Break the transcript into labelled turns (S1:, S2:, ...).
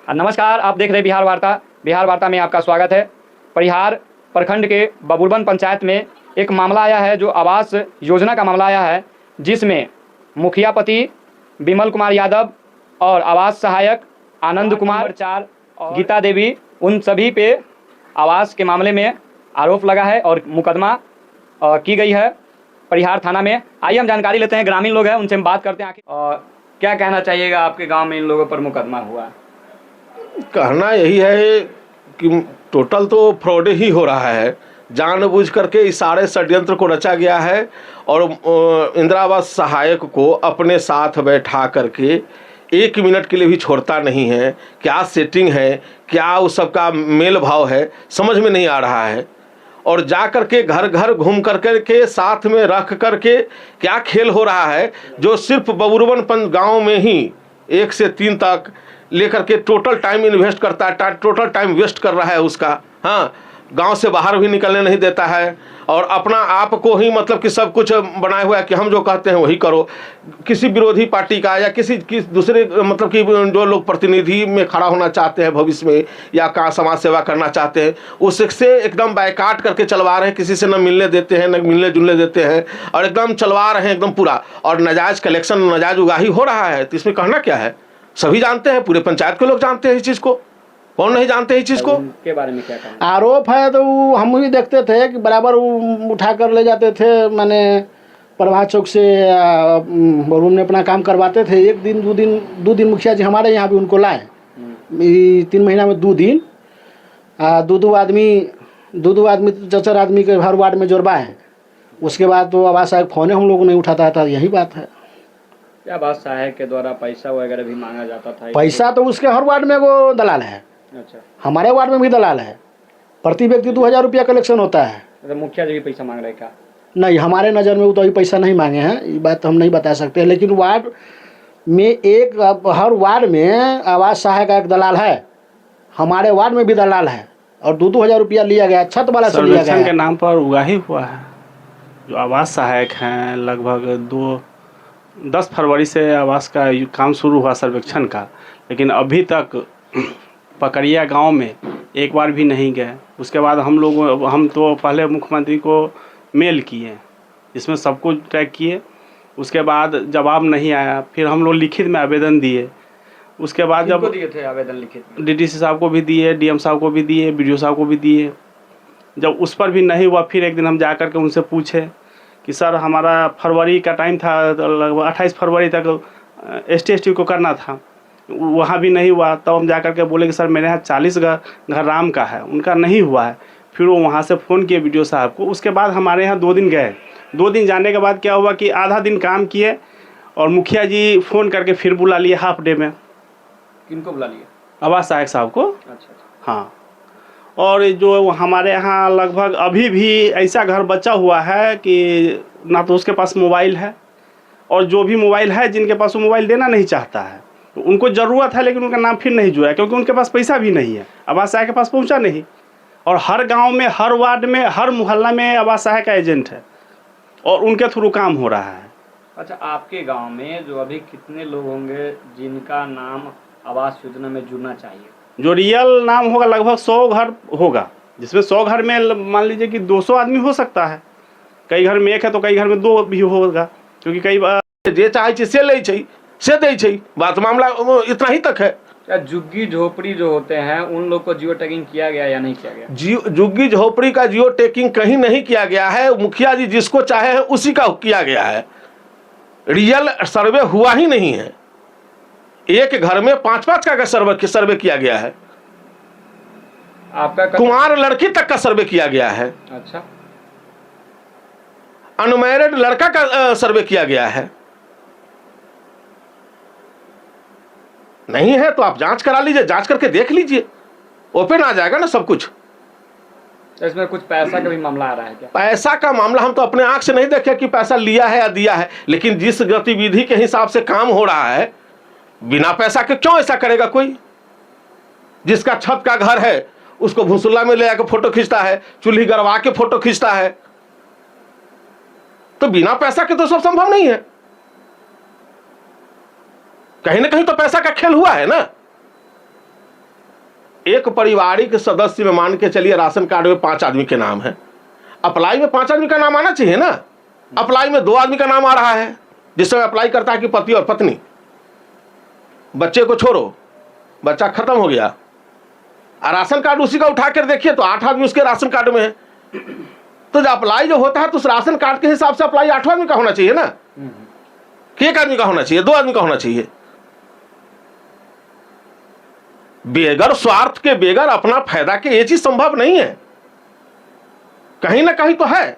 S1: नमस्कार, आप देख रहे हैं बिहार वार्ता। बिहार वार्ता में आपका स्वागत है। परिहार प्रखंड के बबुरबन पंचायत में एक मामला आया है जो आवास योजना का मामला आया है, जिसमें मुखिया पति विमल कुमार यादव और आवास सहायक आनंद कुमार 4 और गीता देवी, उन सभी पे आवास के मामले में आरोप लगा है और मुकदमा की गई है परिहार थाना में। आइए हम जानकारी लेते हैं, ग्रामीण लोग हैं उनसे हम बात करते हैं। और क्या कहना चाहिएगा, आपके गांव में इन लोगों पर मुकदमा हुआ?
S2: कहना यही है कि टोटल तो फ्रॉड ही हो रहा है। जानबूझ करके इस सारे षड्यंत्र को रचा गया है और इंदिरा आवास सहायक को अपने साथ बैठा करके 1 मिनट के लिए भी छोड़ता नहीं है। क्या सेटिंग है, क्या उस सब का मेल भाव है, समझ में नहीं आ रहा है। और जा करके घर घर घूम करके साथ में रख करके क्या खेल हो रहा है, जो सिर्फ बबुरबन गांव में ही 1 से 3 तक लेकर के टोटल टाइम इन्वेस्ट करता है, टोटल टाइम वेस्ट कर रहा है उसका। हाँ, गांव से बाहर भी निकलने नहीं देता है और अपना आप को ही मतलब कि सब कुछ बनाए हुआ है कि हम जो कहते हैं वही करो। किसी विरोधी पार्टी का या किसी दूसरे मतलब कि जो लोग प्रतिनिधि में खड़ा होना चाहते हैं भविष्य में या का समाज सेवा करना चाहते हैं, उससे एकदम बायकाट करके चलवा रहे हैं। किसी से न मिलने देते हैं, न मिलने जुलने देते हैं और एकदम चलवा रहे हैं एकदम पूरा। और नाजायज़ कलेक्शन, नाजायज़ उगाही हो रहा है। तो इसमें कहना क्या है, सभी जानते हैं, पूरे पंचायत के लोग जानते हैं इस चीज़ को। कौन नहीं जानते इस चीज़ को?
S1: के बारे में क्या कहना?
S3: आरोप है तो हम भी देखते थे कि बराबर उठा कर ले जाते थे। मैंने प्रभात चौक से रूम में अपना काम करवाते थे। 1 दिन 2 दिन मुखिया जी हमारे यहाँ भी उनको लाए। 3 महीना में 2 दिन 2 आदमी 4 आदमी के हर वार्ड में जोड़वाए। उसके बाद तो आवास सहायक फ़ोन हम लोग नहीं उठाता था। यही बात है।
S1: क्या आवास सहायक के द्वारा पैसा वगैरह भी मांगा जाता था?
S3: पैसा तो उसके हर वार्ड में वो दलाल है।
S1: अच्छा,
S3: हमारे वार्ड में भी दलाल है। प्रति व्यक्ति 2000 रुपया कलेक्शन होता है।
S1: तो मुखिया जी भी पैसा मांग रहे क्या?
S3: नहीं, हमारे नज़र में वो तो अभी पैसा नहीं मांगे हैं, ये बात हम नहीं बता सकते। लेकिन वार्ड में हर वार्ड में आवास सहायक का एक दलाल है। हमारे वार्ड में भी दलाल है और 2-2 हज़ार रुपया लिया गया, छत वाला से लिया गया
S4: के नाम पर उगाही हुआ है। जो आवास सहायक हैं, लगभग 10 फरवरी से आवास का काम शुरू हुआ सर्वेक्षण का, लेकिन अभी तक पकड़िया गांव में एक बार भी नहीं गए। उसके बाद हम तो पहले मुख्यमंत्री को मेल किए, जिसमें सब कुछ ट्रैक किए। उसके बाद जवाब नहीं आया, फिर हम लोग लिखित में आवेदन दिए। उसके बाद जब
S1: दिए थे आवेदन लिखित में?
S4: डीडीसी साहब को भी दिए, डीएम साहब को भी दिए, बीडीओ साहब को भी दिए। जब उस पर भी नहीं हुआ, फिर एक दिन हम जा कर के उनसे पूछे कि सर, हमारा फरवरी का टाइम था, लगभग 28 फरवरी तक ST को करना था, वहाँ भी नहीं हुआ। तब हम जा कर के बोले कि सर, मेरे यहाँ 40 घर राम का है, उनका नहीं हुआ है। फिर वो वहाँ से फ़ोन किए बीडीओ साहब को। उसके बाद हमारे यहाँ 2 दिन गए। 2 दिन जाने के बाद क्या हुआ कि आधा दिन काम किए और मुखिया जी फ़ोन करके फिर बुला लिए हाफ डे में।
S1: किनको बुला लिया?
S4: आवास सहायक साहब को।
S1: अच्छा।
S4: हाँ, और जो हमारे यहाँ लगभग अभी भी ऐसा घर बचा हुआ है कि ना तो उसके पास मोबाइल है, और जो भी मोबाइल है, जिनके पास वो मोबाइल देना नहीं चाहता है, तो उनको ज़रूरत है लेकिन उनका नाम फिर नहीं जुड़ा, क्योंकि उनके पास पैसा भी नहीं है, आवास सहायक के पास पहुंचा नहीं। और हर गांव में, हर वार्ड में, हर मोहल्ला में आवास सहायक का एजेंट है और उनके थ्रू काम हो रहा है।
S1: अच्छा, आपके गाँव में जो अभी कितने लोग होंगे जिनका नाम आवास योजना में जुड़ना चाहिए? जो
S4: रियल नाम होगा लगभग 100 घर होगा, जिसमें 100 घर में मान लीजिए कि 200 आदमी हो सकता है। कई घर में 1 है तो कई घर में 2 भी होगा, क्योंकि कई बार
S2: जे चाहे से ले से दे बात मामला इतना ही तक है।
S1: क्या झुग्गी झोपड़ी जो होते हैं उन लोग को जियो टैगिंग किया गया या नहीं किया गया?
S2: झुग्गी झोपड़ी का जियो टैगिंग कहीं नहीं किया गया है। मुखिया जी जिसको चाहे हैं उसी का किया गया है। रियल सर्वे हुआ ही नहीं है। एक घर में 5-5 का सर्वे किया गया है।
S1: आपका
S2: कुमार लड़की तक का सर्वे किया गया है।
S1: अच्छा,
S2: अनमैरिड लड़का का सर्वे किया गया है। नहीं है तो आप जांच करा लीजिए, जांच करके देख लीजिए, ओपन आ जाएगा ना सब कुछ।
S1: इसमें कुछ पैसा का भी मामला आ रहा है क्या?
S2: पैसा का मामला हम तो अपने आंख से नहीं देखे कि पैसा लिया है या दिया है, लेकिन जिस गतिविधि के हिसाब से काम हो रहा है, बिना पैसा के क्यों ऐसा करेगा कोई? जिसका छत का घर है उसको भूसुल्ला में ले आकर फोटो खींचता है, चूल्ही गड़वा के फोटो खींचता है, तो बिना पैसा के तो सब संभव नहीं है। कहीं ना कहीं तो पैसा का खेल हुआ है ना। एक पारिवारिक सदस्य में मान के चलिए राशन कार्ड में 5 आदमी के नाम है, अप्लाई में 5 आदमी का नाम आना चाहिए ना। अप्लाई में 2 आदमी का नाम आ रहा है, जिस समय अप्लाई करता है कि पति और पत्नी। बच्चे को छोड़ो, बच्चा खत्म हो गया, राशन कार्ड उसी का उठा कर देखिए तो 8 आदमी उसके राशन कार्ड में है। तो जब अप्लाई जो होता है तो उस राशन कार्ड के हिसाब से अप्लाई 8 आदमी का होना चाहिए ना, कि 1 आदमी का होना चाहिए, 2 आदमी का होना चाहिए। बेगर स्वार्थ के बेगर अपना फायदा के ये चीज संभव नहीं है, कहीं ना कहीं तो है।